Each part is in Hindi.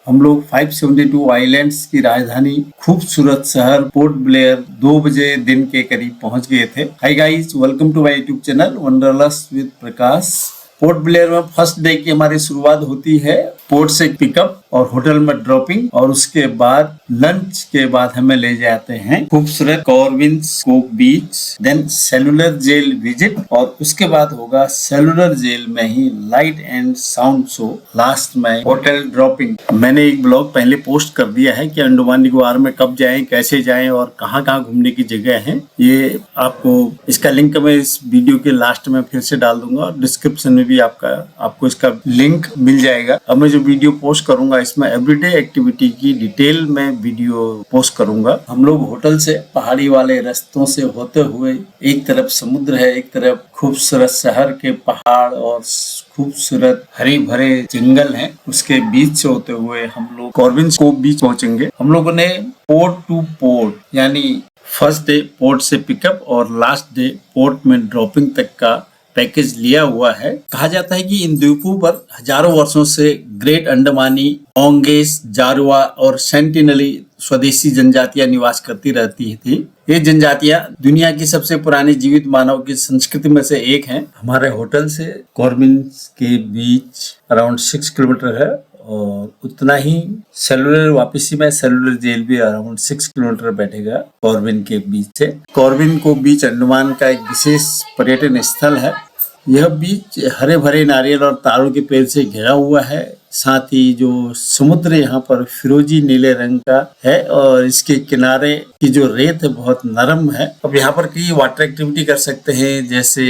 हम लोग 572 आइलैंड्स की राजधानी खूबसूरत शहर पोर्ट ब्लेयर 2 बजे दिन के करीब पहुंच गए थे। Hi guys, welcome to my YouTube channel wanderlust with Prakash. Port Blair में फर्स्ट डे की हमारी शुरुआत होती है पोर्ट से पिकअप और होटल में ड्रॉपिंग, और उसके बाद लंच के बाद हमें ले जाते हैं खूबसूरत Corbyn's cove beach, then cellular jail visit, और उसके बाद होगा सेलुलर जेल में ही light and sound show, last में होटल ड्रॉपिंग। मैंने एक ब्लॉग पहले पोस्ट कर दिया है कि अंडमान निकोबार में कब जाएं, कैसे जाएं और कहाँ कहाँ घूमने की जगह है। ये आपको इसका लिंक मैं इस वीडियो के लास्ट में फिर से डाल दूंगा, और डिस्क्रिप्शन में भी आपको इसका लिंक मिल जाएगा। अब मैं जो वीडियो पोस्ट करूंगा इसमें एवरीडे एक्टिविटी की डिटेल में वीडियो पोस्ट करूंगा। हम लोग होटल से पहाड़ी वाले रास्तों से होते हुए, एक तरफ समुद्र है, एक तरफ खूबसूरत शहर के पहाड़ और खूबसूरत हरे भरे जंगल हैं, उसके बीच से होते हुए हम लोग कॉर्बिन्स कोव बीच पहुंचेंगे। हम लोगों ने पोर्ट टू पोर्ट यानी फर्स्ट डे पोर्ट से पिकअप और लास्ट डे पोर्ट में ड्रॉपिंग तक का पैकेज लिया हुआ है। कहा जाता है कि इन द्वीपों पर हजारों वर्षों से ग्रेट अंडमानी, ओंगेस, जारवा और सेंटिनली स्वदेशी जनजातियां निवास करती रहती थी। ये जनजातियां दुनिया की सबसे पुरानी जीवित मानव की संस्कृति में से एक हैं। हमारे होटल से कॉर्बिन्स के बीच अराउंड 6 किलोमीटर है, और उतना ही सेलुलर वापसी में सेलुलर जेल भी अराउंड 6 किलोमीटर बैठेगा कॉर्बिन के बीच से। कॉर्बिन को बीच अंडमान का एक विशेष पर्यटन स्थल है। यह बीच हरे भरे नारियल और तारों के पेड़ से घिरा हुआ है। साथ ही जो समुद्र यहाँ पर फिरोजी नीले रंग का है, और इसके किनारे की जो रेत है बहुत नरम है। अब यहाँ पर कई वाटर एक्टिविटी कर सकते हैं, जैसे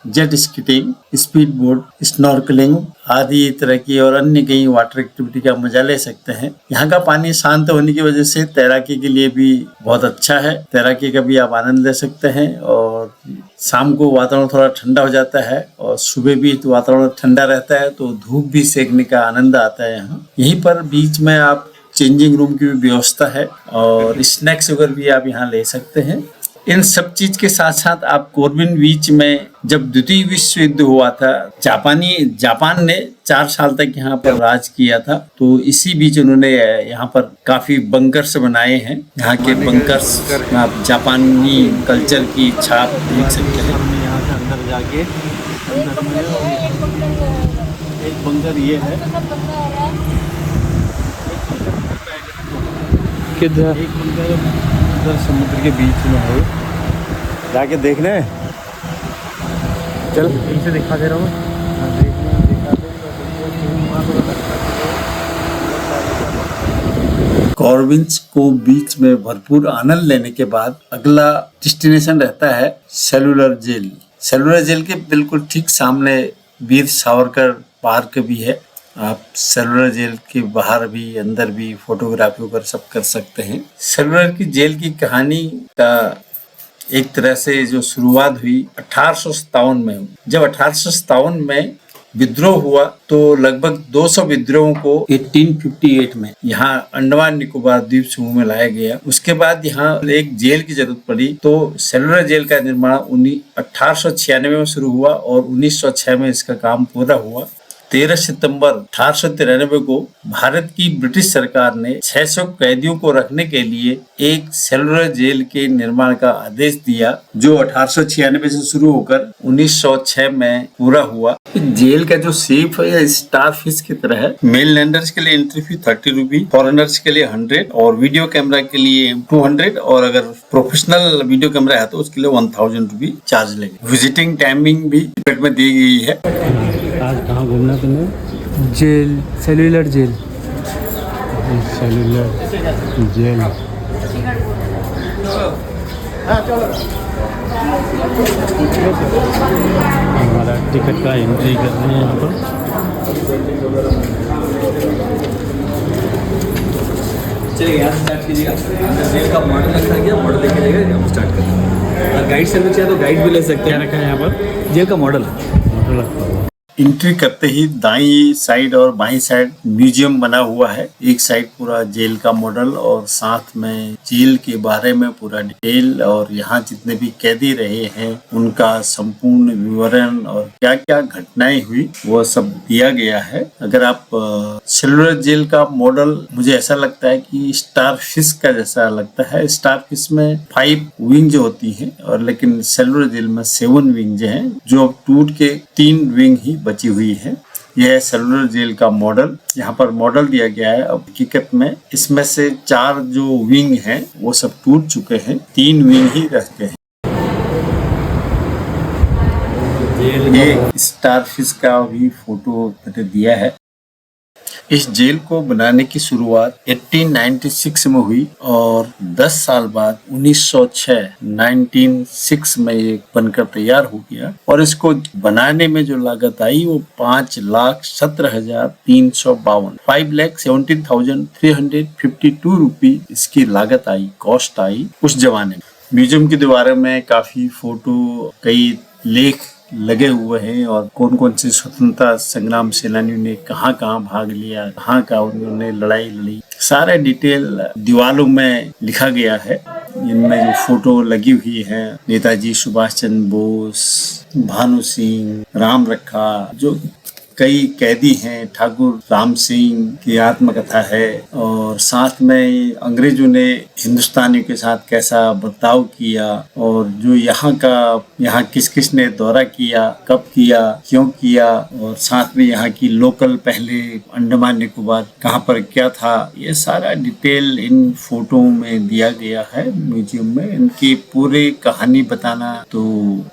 jet skating, speed boat, snorkelling आदि तरह की और अन्य कई वाटर एक्टिविटी का मजा ले सकते हैं। यहाँ का पानी शांत होने की वजह से तैराकी के लिए भी बहुत अच्छा है। तैराकी का भी आप आनंद ले सकते हैं, और शाम को वातावरण थोड़ा ठंडा हो जाता है और सुबह भी वातावरण ठंडा रहता है, तो धूप भी सेकने का आनंद आता है। यहाँ यहीं पर बीच में आप चेंजिंग रूम की भी व्यवस्था है, और स्नैक्स वगैरह भी आप यहाँ ले सकते हैं। इन सब चीज के साथ साथ आप कॉर्बिन बीच में, जब द्वितीय विश्व युद्ध हुआ था, जापान ने 4 साल तक यहाँ पर राज किया था, तो इसी बीच उन्होंने यहाँ पर काफी बंकर्स बनाए हैं। यहाँ के बंकर्स में आप जापानी कल्चर की छाप देख सकते हैं। यहाँ से अंदर जाके एक बंकर ये है, किधर एक बंकर उधर समुद्र के बीच में है, जाके देखना है। चल इसे दिखा दे रहा हूँ। कॉर्बिन्स को बीच में भरपूर आनंद लेने के बाद अगला डेस्टिनेशन रहता है सेलुलर जेल। सेलुलर जेल के बिल्कुल ठीक सामने वीर सावरकर पार्क भी है। आप सेलुलर जेल के बाहर भी अंदर भी फोटोग्राफी वगैरह सब कर सकते हैं। सेलुलर की जेल की कहानी का एक तरह से जो शुरुआत हुई 1857 में। जब 1857 में विद्रोह हुआ तो लगभग 200 विद्रोहों को 1858 में यहाँ अंडमान निकोबार द्वीप समूह में लाया गया। उसके बाद यहाँ एक जेल की जरूरत पड़ी, तो सेलुलर जेल का निर्माण 1896 में शुरू हुआ और 1906 में इसका काम पूरा हुआ। 13 सितंबर 1893 को भारत की ब्रिटिश सरकार ने 600 कैदियों को रखने के लिए एक सेलुलर जेल के निर्माण का आदेश दिया, जो 1896 से शुरू होकर 1906 में पूरा हुआ। जेल का जो शेप है यह स्टार फिश की तरह है। मेल लैंडर्स के लिए एंट्री फी 30 रुपी, फॉरेनर्स के लिए 100 और वीडियो कैमरा के लिए 200, और अगर प्रोफेशनल वीडियो कैमरा है तो उसके लिए 1000 रुपी चार्ज लगेगा। विजिटिंग टाइमिंग भी टिकट में दी गई है। आज कहाँ घूमना तुम्हें? Jail, cellular jail. Cellular jail. हमारा टिकट का एंट्री कर रहे हैं यहाँ पर। चलिए यहाँ से स्टार्ट कीजिएगा। जेल का मॉडल रखा गया, मॉडल लेके जाइएगा, हम स्टार्ट करेंगे। गाइड सर्विस चाहिए तो गाइड भी ले सकते हैं। क्या रखा है यहाँ पर? जेल का मॉडल। एंट्री करते ही दाई साइड और बाई साइड म्यूजियम बना हुआ है। एक साइड पूरा जेल का मॉडल और साथ में जेल के बारे में पूरा डिटेल और यहाँ जितने भी कैदी रहे हैं उनका संपूर्ण विवरण और क्या क्या घटनाएं हुई वो सब दिया गया है। अगर आप सेलुलर जेल का मॉडल, मुझे ऐसा लगता है कि स्टार फिश का जैसा लगता है। स्टार फिश में 5 विंग होती है और लेकिन सेलुलर जेल में 7 विंग हैं, जो अब टूट के 3 विंग ही बची हुई है। यह है सेलुलर जेल का मॉडल। यहाँ पर मॉडल दिया गया है। अब हकीकत में इसमें से 4 जो विंग हैं वो सब टूट चुके हैं, 3 विंग ही रहते हैं। ये स्टार फिश का भी फोटो मैंने दिया है। इस जेल को बनाने की शुरुआत 1896 में हुई और 10 साल बाद 1906 में ये बनकर तैयार हो गया और इसको बनाने में जो लागत आई वो 5,17,352 5,17,352 रुपये इसकी लागत आई, कॉस्ट आई उस जमाने में। म्यूजियम की दीवारों में काफी फोटो, कई लेख लगे हुए हैं और कौन कौन से स्वतंत्रता संग्राम सेनानियों ने कहाँ कहाँ भाग लिया, कहाँ कहाँ उन्होंने लड़ाई लड़ी, सारे डिटेल दीवारों में लिखा गया है। इनमें जो फोटो लगी हुई है, नेताजी सुभाष चंद्र बोस, भानु सिंह, राम रखा, जो कई कैदी हैं, ठाकुर राम सिंह की आत्मकथा है और साथ में अंग्रेजों ने हिंदुस्तानियों के साथ कैसा बर्ताव किया और जो यहाँ किस किस ने दौरा किया, कब किया, क्यों किया और साथ में यहाँ की लोकल पहले अंडमान निकोबार कहाँ पर क्या था, ये सारा डिटेल इन फोटो में दिया गया है म्यूजियम में। इनकी पूरी कहानी बताना तो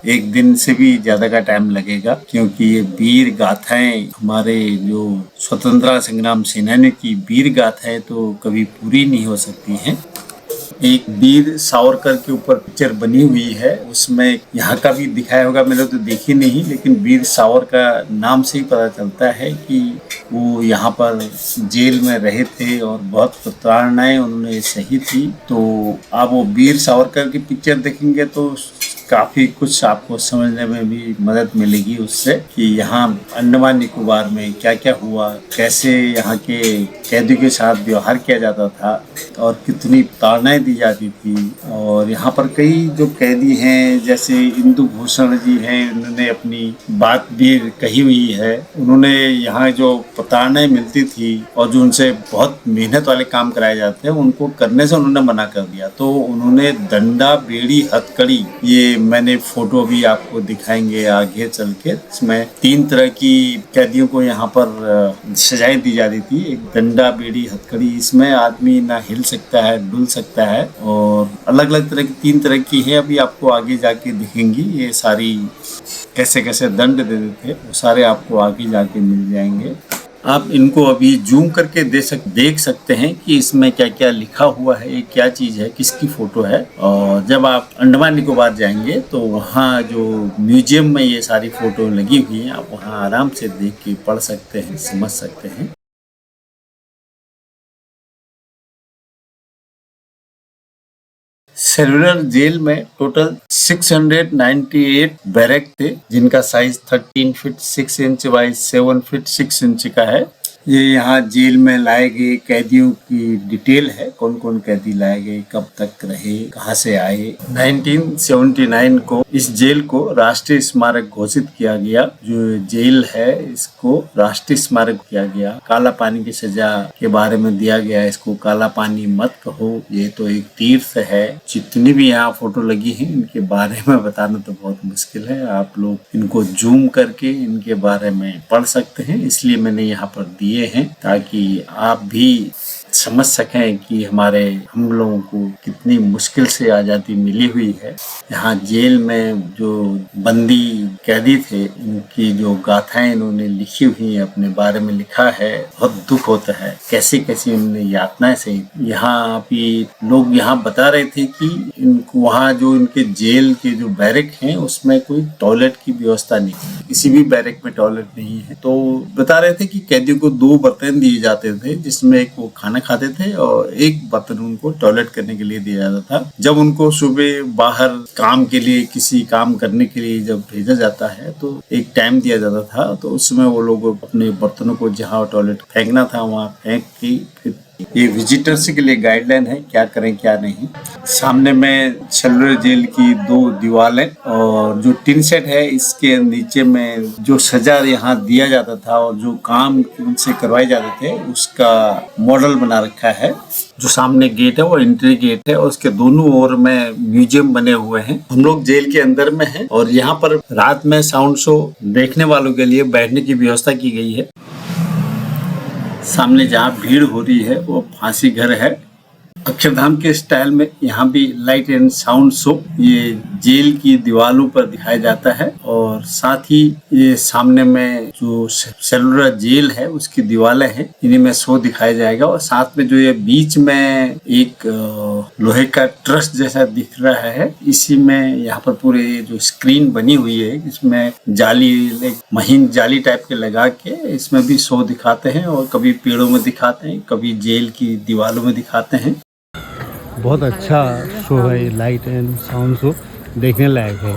एक दिन से भी ज्यादा का टाइम लगेगा, क्योंकि ये वीर गाथाएं, हमारे जो स्वतंत्रता संग्राम सेनानियों की वीर गाथाएं तो कभी पूरी नहीं हो सकती हैं। एक वीर सावरकर के ऊपर पिक्चर बनी हुई है, उसमें यहाँ का भी दिखाया होगा, मैंने तो देखी नहीं, लेकिन वीर सावरकर नाम से ही पता चलता है कि वो यहाँ पर जेल में रहे थे और बहुत प्रताड़नाएं उन्होंने सही थी। तो आप वो वीर सावरकर की पिक्चर देखेंगे तो काफी कुछ आपको समझने में भी मदद मिलेगी उससे कि यहाँ अंडमान निकोबार में क्या क्या हुआ, कैसे यहाँ के कैदियों के साथ व्यवहार किया जाता था और कितनी ताड़नाएं दी जाती थी। और यहाँ पर कई जो कैदी हैं, जैसे इंदु भूषण जी हैं, उन्होंने अपनी बात भी कही हुई है। उन्होंने यहाँ जो प्रताड़नाएं मिलती थी और जो उनसे बहुत मेहनत वाले काम कराए जाते हैं उनको करने से उन्होंने मना कर दिया, तो उन्होंने डंडा, बेड़ी, हथकड़ी, ये मैंने फोटो भी आपको दिखाएंगे आगे चल के। इसमें 3 तरह की कैदियों को यहाँ पर सजाएं दी जाती थी, एक डंडा, बेड़ी, हथकड़ी। इसमें आदमी ना हिल सकता है, डुल सकता है और अलग अलग तरह की 3 तरह की है। अभी आपको आगे जाके दिखेंगी ये सारी कैसे कैसे दंड देते थे, वो सारे आपको आगे जाके मिल जाएंगे। आप इनको अभी जूम करके देख सकते हैं कि इसमें क्या क्या लिखा हुआ है, ये क्या चीज़ है, किसकी फोटो है। और जब आप अंडमान निकोबार जाएंगे तो वहाँ जो म्यूजियम में ये सारी फोटो लगी हुई हैं, आप वहाँ आराम से देख के पढ़ सकते हैं, समझ सकते हैं। सेलुलर जेल में टोटल 698 बैरक थे, जिनका size 13 feet 6 inch by 7 feet 6 inch का है। ये यहाँ जेल में लाए गए कैदियों की डिटेल है, कौन कौन कैदी लाए गए, कब तक रहे, कहाँ से आए। 1979 को इस जेल को राष्ट्रीय स्मारक घोषित किया गया। जो जेल है इसको राष्ट्रीय स्मारक किया गया। काला पानी की सजा के बारे में दिया गया, इसको काला पानी मत कहो, ये तो एक तीर्थ है। जितनी भी यहाँ फोटो लगी है इनके बारे में बताना तो बहुत मुश्किल है, आप लोग इनको जूम करके इनके बारे में पढ़ सकते हैं, इसलिए मैंने यहाँ पर दिए हैं ताकि आप भी समझ सकें कि हम लोगों को कितनी मुश्किल से आज़ादी मिली हुई है। यहाँ जेल में जो बंदी कैदी थे उनकी जो गाथाएं इन्होंने लिखी हुई हैं, अपने बारे में लिखा है, बहुत दुख होता है कैसे कैसे उन्होंने यातनाएं सही। यहाँ भी लोग यहाँ बता रहे थे कि इनको वहाँ जो इनके जेल के जो बैरक हैं उसमें कोई टॉयलेट की व्यवस्था नहीं है, किसी भी बैरक में टॉयलेट नहीं है। तो बता रहे थे कि कैदियों को 2 बर्तन दिए जाते थे, जिसमें एक वो खाना खाते थे और एक बर्तन उनको टॉयलेट करने के लिए दिया जाता था। जब उनको सुबह बाहर काम के लिए, किसी काम करने के लिए जब भेजा जाता है तो एक टाइम दिया जाता था, तो उसमें वो लोग अपने बर्तनों को जहाँ टॉयलेट फेंकना था वहाँ फेंक के फिर ये विजिटर्स के लिए गाइडलाइन है क्या करें क्या नहीं। सामने में सेलुलर जेल की 2 दीवारें और जो टिन सेट है इसके नीचे में जो सजा यहाँ दिया जाता था और जो काम उनसे करवाए जाते थे उसका मॉडल बना रखा है। जो सामने गेट है वो एंट्री गेट है और उसके दोनों ओर में म्यूजियम बने हुए हैं। हम लोग जेल के अंदर में हैं और यहाँ पर रात में साउंड शो देखने वालों के लिए बैठने की व्यवस्था की गई है। सामने जहाँ भीड़ हो रही है वो फांसी घर है। अक्षरधाम के स्टाइल में यहाँ भी लाइट एंड साउंड शो ये जेल की दीवारों पर दिखाया जाता है और साथ ही ये सामने में जो सेलुलर जेल है उसकी दीवारें हैं, इन्हीं में शो दिखाया जाएगा। और साथ में जो ये बीच में एक लोहे का ट्रस्ट जैसा दिख रहा है, इसी में यहाँ पर पूरे जो स्क्रीन बनी हुई है इसमें जाली, महीन जाली टाइप के लगा के इसमें भी शो दिखाते हैं और कभी पेड़ों में दिखाते हैं, कभी जेल की दीवारों में दिखाते हैं। बहुत अच्छा शो है, लाइट एंड साउंड शो देखने लायक है।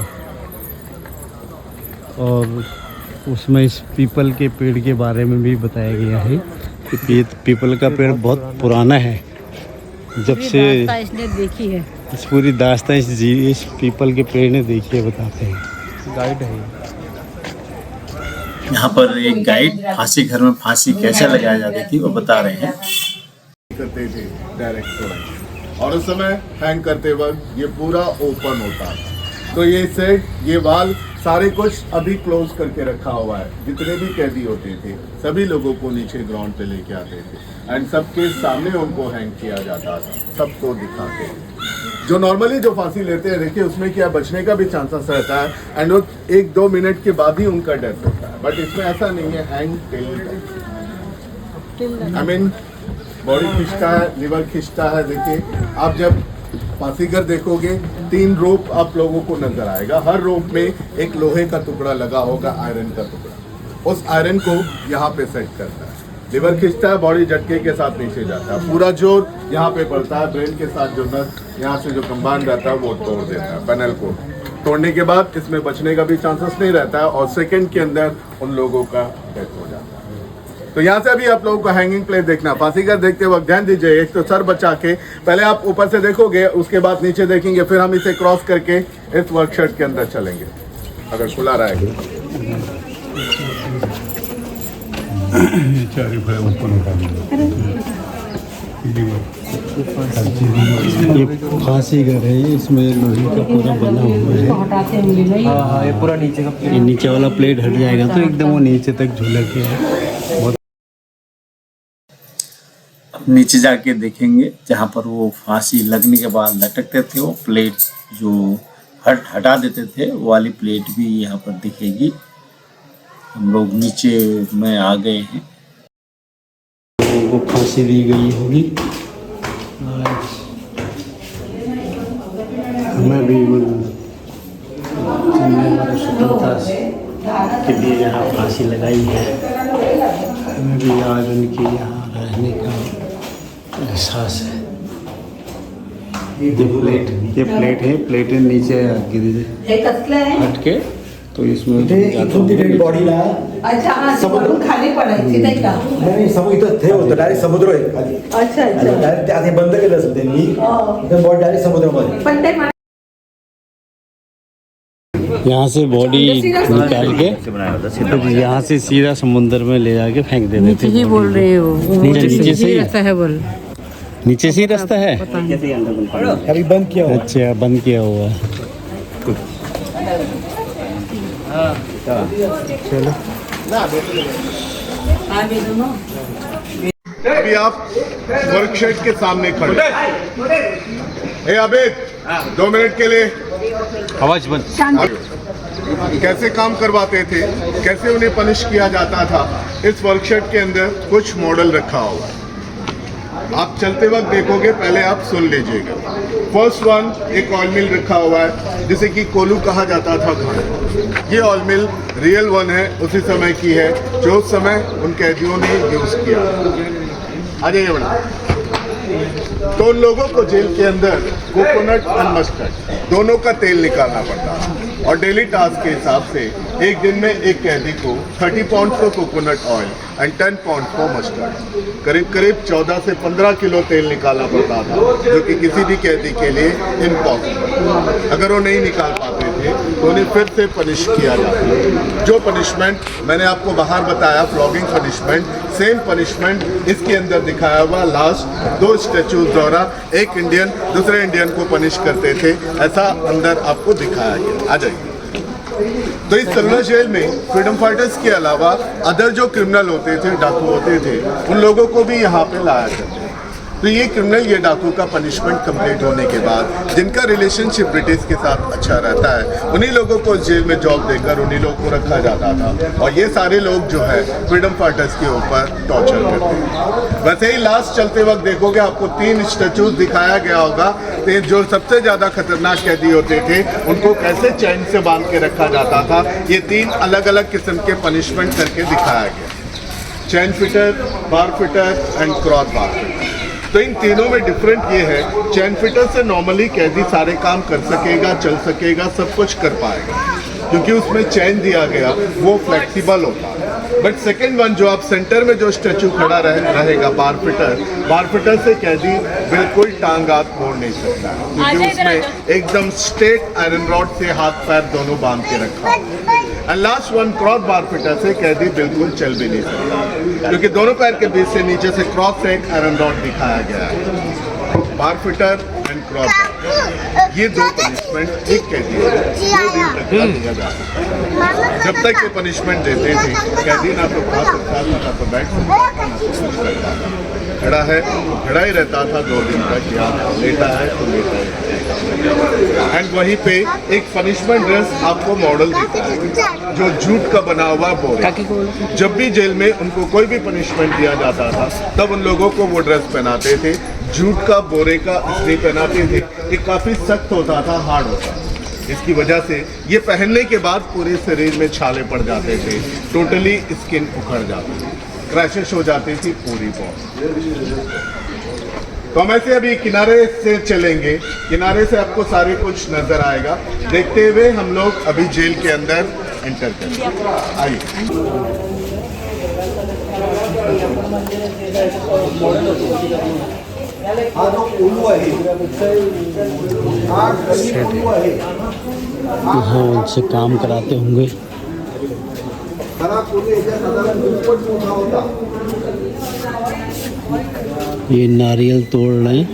और उसमें इस पीपल के पेड़ के बारे में भी बताया गया है कि पीपल का पेड़ बहुत पुराना है, जब से इसने देखी है। इस पूरी दास्तान इस पीपल के पेड़ ने देखी है, बताते हैं। गाइड है यहाँ पर एक गाइड फांसी घर में फांसी कैसे लगाई जाती थी वो बता रहे हैं। करते थे डायरेक्ट और उस समय हैंग करते वक्त ये पूरा ओपन होता है, तो ये सेट, ये वाल सारे कुछ अभी क्लोज करके रखा हुआ है। जितने भी कैदी होते थे सभी लोगों को नीचे ग्राउंड पे लेके आते थे एंड सबके सामने उनको हैंग किया जाता था, सबको दिखाते थे। जो नॉर्मली जो फांसी लेते हैं देखिए उसमें क्या बचने का भी चांसेस रहता है एंड वो 1-2 मिनट के बाद ही उनका डेथ होता है, बट इसमें ऐसा नहीं है। Hang till I mean body खिंचता है, लिवर खिंचता है। देखिए आप जब फांसीगर देखोगे 3 रोप आप लोगों को नजर आएगा, हर रोप में एक लोहे का टुकड़ा लगा होगा, आयरन का टुकड़ा। उस आयरन को यहाँ पे सेट करता है, लिवर खिंचता है, बॉडी झटके के साथ नीचे जाता है, पूरा जोर यहाँ पे पड़ता है, ब्रेन के साथ जो नस यहाँ से जो कंबाइन रहता है वो तोड़ देता है। पैनल को तोड़ने के बाद इसमें बचने का भी चांसेस नहीं रहता है और सेकेंड के अंदर उन लोगों का डेथ हो जाता है। तो यहाँ से अभी आप लोगों को हैंगिंग प्लेट देखना, फांसीगर देखते वक्त ध्यान दीजिए, एक तो सर बचा के पहले आप ऊपर से देखोगे, उसके बाद नीचे देखेंगे, फिर हम इसे क्रॉस करके इस वर्कशॉप के अंदर चलेंगे अगर खुला रहेगा। ये फांसी घर है, इसमें लोहे का पूरा बना हुआ है। हटाते होंगे हाँ, ये पूरा नीचे का ये नीचे वाला प्लेट हट जाएगा तो एकदम वो नीचे तक झूला के है। नीचे जाके देखेंगे जहाँ पर वो फांसी लगने के बाद लटकते थे, वो प्लेट जो हटा देते थे वो वाली प्लेट भी यहाँ पर दिखेगी। हम लोग नीचे में आ गए हैं। लोगों को फांसी दी गई होगी, हमें भी स्वतंत्रता के लिए यहाँ फांसी लगाई है, हमें भी आज उनके यहाँ रहने का एहसास है। ये प्लेट है, प्लेटें नीचे हट के तो इसमें बॉडीला अच्छा समुद्र खाली पडायची नाही का? नाही समुद्र इथं थे होतं, डायरेक्ट समुद्र आहे खाली। अच्छा अच्छा डायरेक्ट आधी बंद केलं असेल त्यांनी, इथं बॉडी डायरेक्ट समुद्रामध्ये। पण ते यहाँ से बॉडी निकाल के तो यहाँ से सीधा समुद्र में ले जाके फेंक देते थे। नीचे ही बोल रहे हो, नीचे से ही रास्ता है बोल, नीचे से ही रास्ता है। अभी बंद किया हुआ। अच्छा, बंद किया हुआ है। चलो अभी आप वर्कशॉप के सामने खड़े हैं। अबेद 2 मिनट के लिए आवाज बंद। कैसे काम करवाते थे, कैसे उन्हें पनिश किया जाता था, इस वर्कशॉप के अंदर कुछ मॉडल रखा हुआ है। आप चलते वक्त देखोगे, पहले आप सुन लीजिएगा। फर्स्ट वन, एक ऑयल मिल रखा हुआ है जिसे कि कोलू कहा जाता था खाना। ये ऑयल मिल रियल वन है, उसी समय की है जो उस समय उन कैदियों ने यूज किया। आ जाइए बड़ा। तो उन लोगों को जेल के अंदर कोकोनट और मस्टर्ड दोनों का तेल निकालना पड़ता था। और डेली टास्क के हिसाब से एक दिन में एक कैदी को 30 पाउंड को कोकोनट ऑयल एंड 10 पाउंड को मस्टर्ड करीब करीब 14 से 15 किलो तेल निकालना पड़ता था, जो कि किसी भी कैदी के लिए इम्पॉसिबल। अगर वो नहीं निकाल पाते थे तो उन्हें फिर से पनिश किया जाता। जो पनिशमेंट मैंने आपको बाहर बताया, फ्लॉगिंग पनिशमेंट, सेम पनिशमेंट इसके अंदर दिखाया हुआ। लास्ट 2 स्टैचूज द्वारा एक इंडियन दूसरे इंडियन को पनिश करते थे, ऐसा अंदर आपको दिखाया गया। आ जाइए। तो इस सलना जेल में फ्रीडम फाइटर्स के अलावा अदर जो क्रिमिनल होते थे, डाकू होते थे, उन लोगों को भी यहाँ पे लाया करते। तो ये क्रिमिनल, ये डाकू का पनिशमेंट कंप्लीट होने के बाद जिनका रिलेशनशिप ब्रिटिश के साथ अच्छा रहता है, उन्हीं लोगों को जेल में जॉब देकर उन्हीं लोगों को रखा जाता था। और ये सारे लोग जो है फ्रीडम फाइटर्स के ऊपर टॉर्चर करते हैं। वैसे ही लास्ट चलते वक्त देखोगे आपको 3 स्टैचूज दिखाया गया होगा। तो जो सबसे ज़्यादा खतरनाक कैदी होते थे उनको कैसे चैन से बांध के रखा जाता था, ये 3 अलग अलग किस्म के पनिशमेंट करके दिखाया गया। Chain fitter, bar fitter and cross bar fitter. तो इन तीनों में डिफरेंट ये है, चैन फिटर से नॉर्मली कैदी सारे काम कर सकेगा, चल सकेगा, सब कुछ कर पाएगा, क्योंकि उसमें चैन दिया गया, वो फ्लेक्सिबल होता है। बट सेकेंड वन, जो आप सेंटर में जो स्टैचू खड़ा रहेगा, बार फिटर से कैदी बिल्कुल टांग हाथ मोड़ नहीं सकता, क्योंकि उसमें एकदम स्ट्रेट आयरन रॉड से हाथ पैर दोनों बांध के रखा। And last one, cross bar fitter से कैदी बिल्कुल चल भी नहीं सकता, क्योंकि दोनों पैर के बीच से नीचे से क्रॉस से एक आयरन रॉड दिखाया गया है। बार फिटर एंड क्रॉस, ये 2 पनिशमेंट एक कैदी को दिया जाता है। जब तक ये पनिशमेंट देते थे, कैदी ना तो खा सकता था, ना तो बैठ सकता था, ना तो कुछ करता था। खड़ा है तो खड़ा ही रहता था 2 दिन तक, या लेटा है तो लेटा है। एंड वहीं पे एक पनिशमेंट ड्रेस आपको मॉडल देता है, जो जूट का बना हुआ बोरे। जब भी जेल में उनको कोई भी पनिशमेंट दिया जाता था, तब उन लोगों को वो ड्रेस पहनाते थे। जूट का बोरे का इसलिए पहनाते थे, ये काफ़ी सख्त होता था, हार्ड होता था। इसकी वजह से ये पहनने के बाद पूरे शरीर में छाले पड़ जाते थे, टोटली स्किन उखड़ जाती थी, क्रैशेस हो जाती थी पूरी बॉडी। तो हम ऐसे अभी किनारे से चलेंगे, किनारे से आपको सारे कुछ नजर आएगा। देखते हुए हम लोग अभी जेल के अंदर एंटर करेंगे। आइए। यहाँ उनसे काम कराते होंगे। ये नारियल तोड़ रहे हैं,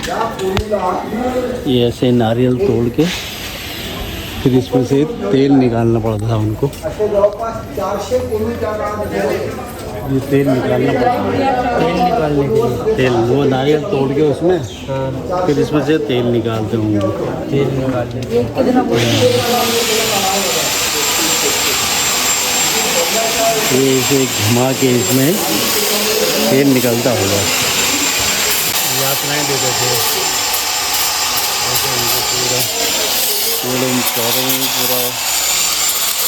ये ऐसे नारियल तोड़ के फिर इसमें से तेल निकालना पड़ता था उनको। ये तेल निकालना पड़ता है, तेल निकालने के लिए तेल, वो नारियल तोड़ के उसमें फिर इसमें से तेल निकालते होंगे। तेल निकालने ये इसे घुमा के इसमें तेल निकलता होगा। यातनाएँ देते थे ऐसे उनको पूरा चौरों में पूरा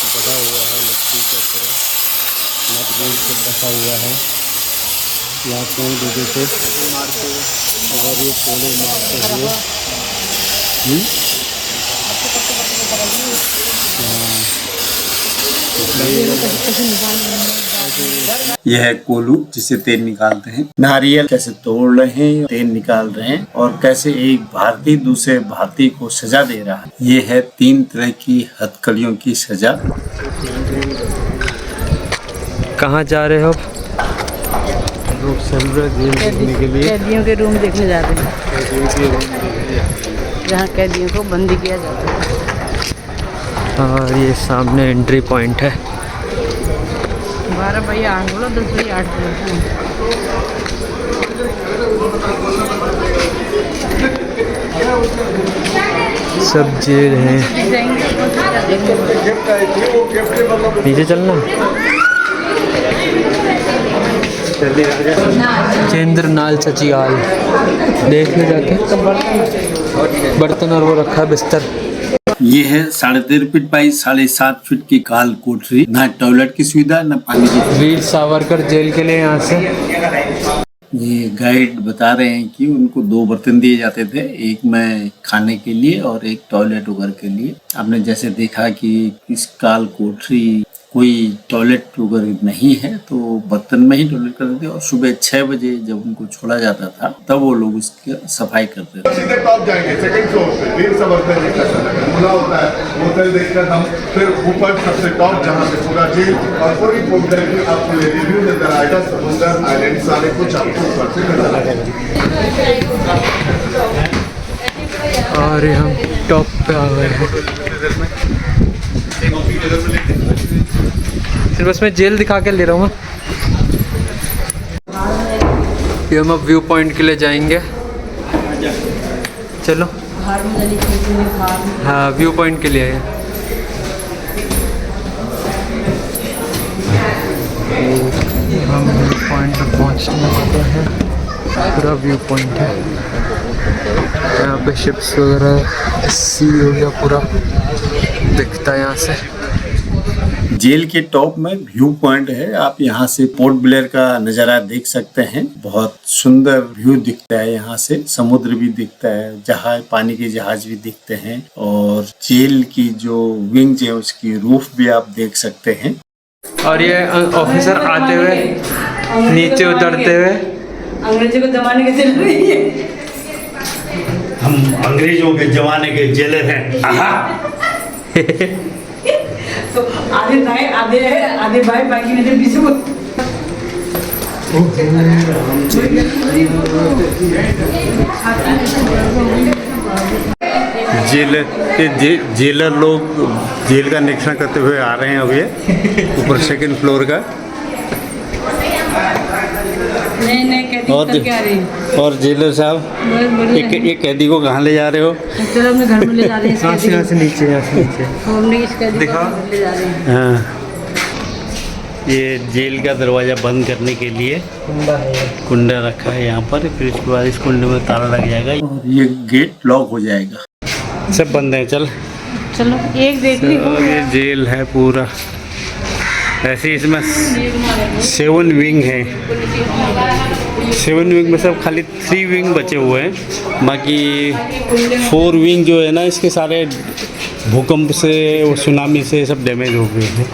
बधा हुआ है, लकड़ी का पूरा नट बोल्ट से बसा हुआ है। यातनाएँ देते थे और ये कोड़े मारते हुए यह है कोलू, जिसे तेल निकालते हैं। नारियल कैसे तोड़ रहे हैं, तेल निकाल रहे हैं, और कैसे एक भारतीय दूसरे भारतीय को सजा दे रहा है। ये है 3 तरह की हथकड़ियों की सजा। कहाँ जा रहे हो? लोग सेंट्रल जेल देखने के लिए, कैदियों के रूम देखने जाते हैं, जहाँ कैदियों को बंदी किया जाता है। और ये सामने एंट्री पॉइंट है। 12 बाई 8 बोलो, 10 बाई 8 बोलो। सब जेल हैं। नीचे चलना। केंद्र नाल चचियाल देखने जाके बर्तन और वो रखा बिस्तर। ये है 13.5 फीट बाई 7.5 फीट की काल कोठरी। न टॉयलेट की सुविधा, न पानी की। वीर सावरकर जेल के लिए यहाँ से ये गाइड बता रहे हैं कि उनको 2 बर्तन दिए जाते थे, एक में खाने के लिए और एक टॉयलेट वगैरह के लिए। आपने जैसे देखा कि इस काल कोठरी कोई टॉयलेट वगैरह नहीं है तो बर्तन में ही टॉयलेट करते थे और सुबह 6 बजे जब उनको छोड़ा जाता था तब वो लोग उसकी सफाई करते थे। सीधे टॉप जाएंगे सेकंड फ्लोर पे, वीर सावरकर जी का खुला होता है होटल देखकर हम फिर ऊपर सबसे टॉप जहाँ पे पूरा झील और पूरी पोर्टल की आपको ये रिव्यू नजर आएगा, समुंदर आइलैंड सारे कुछ आपको ऊपर से नजर आएगा। और ये हम टॉप पे आ गए हैं। फिर बस मैं जेल दिखा के ले रहा हूँ। ये हम अब व्यू पॉइंट के लिए जाएंगे, चलो। हाँ व्यू पॉइंट के लिए है। हम व्यू पॉइंट पर पहुँचने वाले हैं। पूरा व्यू पॉइंट है, यहाँ पे शिप्स वगैरह, सी हो गया पूरा दिखता है यहाँ से। जेल के टॉप में व्यू पॉइंट है, आप यहाँ से पोर्ट ब्लेयर का नजारा देख सकते हैं। बहुत सुंदर व्यू दिखता है, यहाँ से समुद्र भी दिखता है, जहाज पानी के जहाज भी दिखते हैं और जेल की जो विंग है उसकी रूफ भी आप देख सकते हैं। और ये ऑफिसर आते हुए नीचे उतरते हुए अंग्रेजों के जमाने के चल रही है। हम अंग्रेजों के जमाने के जेलर हैं। तो आधे दाएं आधे बाएं, बाकी मेरे पीछे वो जेलर लोग जेल का निरीक्षण करते हुए आ रहे हैं अभी ऊपर सेकंड फ्लोर का। और जेलर साहब एक कैदी को कहाँ ले जा रहे हो? चलो अपने घर में ले जा रहे हैं। यहाँ से नीचे हमने इस कैदी को घर ले जा रहे हैं। हाँ, ये जेल का दरवाज़ा बंद करने के लिए कुंडा रखा है यहाँ पर, फिर उसके बाद इस कुंडे में ताला लग जाएगा और ये गेट लॉक हो जाएगा। सब बंद है। चल चलो एक देख ली। तो ये जेल है पूरा। ऐसे इसमें 7 विंग है। 7 विंग में सब खाली 3 विंग बचे हुए हैं, बाकी 4 विंग जो है ना इसके सारे भूकंप से और सुनामी से सब डैमेज हो गए हैं।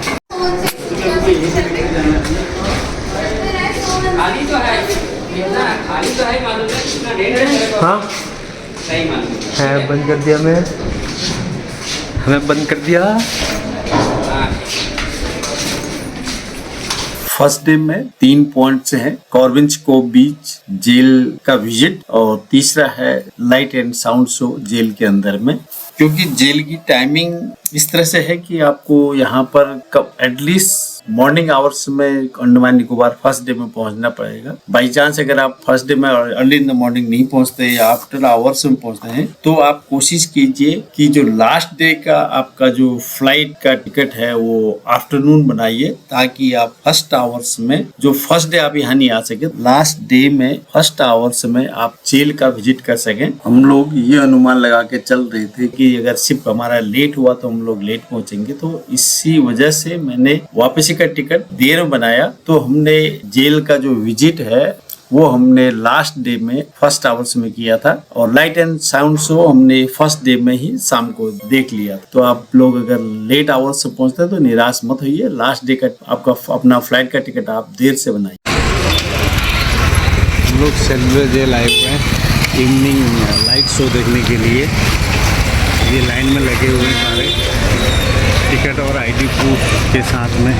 हाँ है, बंद कर दिया मैं, हमें बंद कर दिया। फर्स्ट डे में 3 पॉइंट्स हैं। कॉर्विंस को बीच, जेल का विजिट और तीसरा है light and sound show jail के अंदर में। क्योंकि जेल की टाइमिंग इस तरह से है कि आपको यहाँ पर कब एटलीस्ट मॉर्निंग आवर्स में अंडमान निकोबार फर्स्ट डे में पहुंचना पड़ेगा। बाई चांस अगर आप फर्स्ट डे में अर्ली इन द मॉर्निंग नहीं पहुंचते या आफ्टर आवर्स में पहुंचते हैं तो आप कोशिश कीजिए कि जो लास्ट डे का आपका जो फ्लाइट का टिकट है वो आफ्टरनून बनाइए, ताकि आप फर्स्ट आवर्स में जो फर्स्ट डे आप यहाँ नहीं आ सके, लास्ट डे में फर्स्ट आवर्स में आप जेल का विजिट कर सकें। हम लोग ये अनुमान लगा के चल रहे थे कि अगर शिप हमारा लेट हुआ तो हम लोग लेट पहुंचेंगे, तो इसी वजह से मैंने वापसी का टिकट देर में बनाया। तो हमने जेल का जो विजिट है वो हमने लास्ट डे में फर्स्ट आवर्स में किया था और लाइट एंड साउंड शो हमने फर्स्ट डे में ही शाम को देख लिया। तो आप लोग अगर लेट आवर्स से पहुंचते हैं तो निराश मत होइए, लास्ट डे का आपका अपना फ्लाइट का टिकट आप देर से बनाइए। हम लोग सेल्वे जेल आए हुए हैं इवनिंग लाइट शो देखने के लिए। ये लाइन में लगे हुए हैं सारे, टिकट और आईडी प्रूफ के साथ में।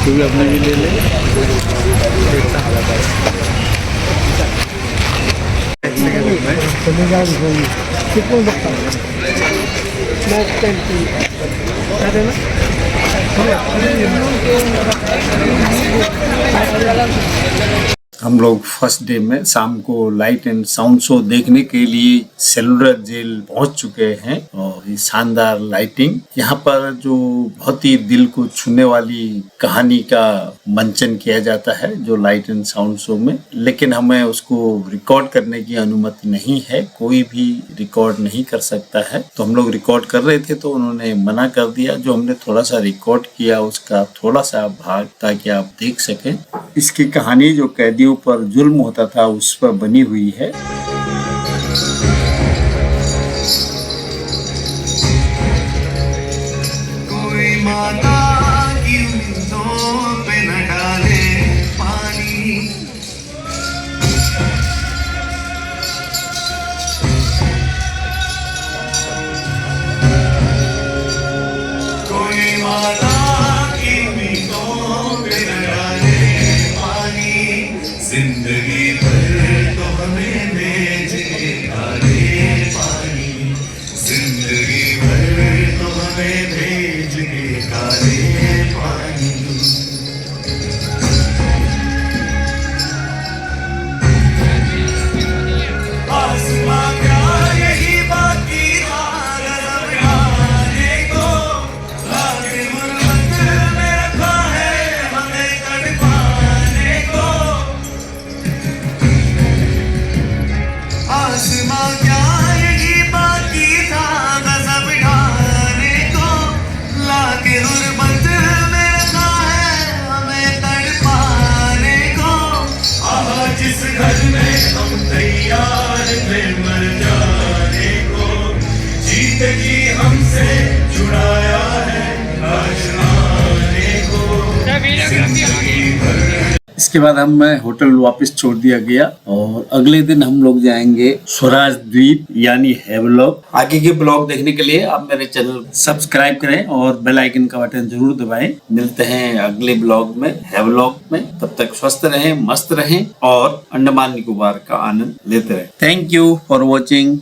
तू भी अपने भी ले ले। हम लोग फर्स्ट डे में शाम को लाइट एंड साउंड शो देखने के लिए सेलुलर जेल पहुंच चुके हैं और ये शानदार लाइटिंग यहाँ पर जो बहुत ही दिल को छूने वाली कहानी का मंचन किया जाता है जो लाइट एंड साउंड शो में, लेकिन हमें उसको रिकॉर्ड करने की अनुमति नहीं है, कोई भी रिकॉर्ड नहीं कर सकता है। तो हम लोग रिकॉर्ड कर रहे थे तो उन्होंने मना कर दिया। जो हमने थोड़ा सा रिकॉर्ड किया उसका थोड़ा सा भाग ताकि आप देख सकें। इसकी कहानी जो कैदियों पर जुल्म होता था उस पर बनी हुई है। कोई माता की उम्मीदों पे न डाले पानी, कोई माता की उम्मीदों पे न डाले पानी, जिंदगी भर तो हमें भेज के डाले पानी, जिंदगी भर तो हमें भेज के डाले पानी। आसमां क्या यही बाकी था नजर आने को, लाके गुर्बत में रखा है हमें तड़पाने को। आसमां क्या यही बाकी था गजब ढाने को, लाके गुर्बत में रखा है हमें तड़पाने को। आह जिस घर में हम तैयार थे मर जाने को, जीत जी हमसे छुड़ाया है लाश आने को, जिंदगी भर। इसके बाद हमें होटल वापस छोड़ दिया गया और अगले दिन हम लोग जाएंगे स्वराज द्वीप यानी हैवलॉक। आगे के ब्लॉग देखने के लिए आप मेरे चैनल सब्सक्राइब करें और बेल आइकन का बटन जरूर दबाएं। मिलते हैं अगले ब्लॉग में हैवलॉक में। तब तक स्वस्थ रहें, मस्त रहें और अंडमान निकोबार का आनंद लेते रहें। Thank you for watching.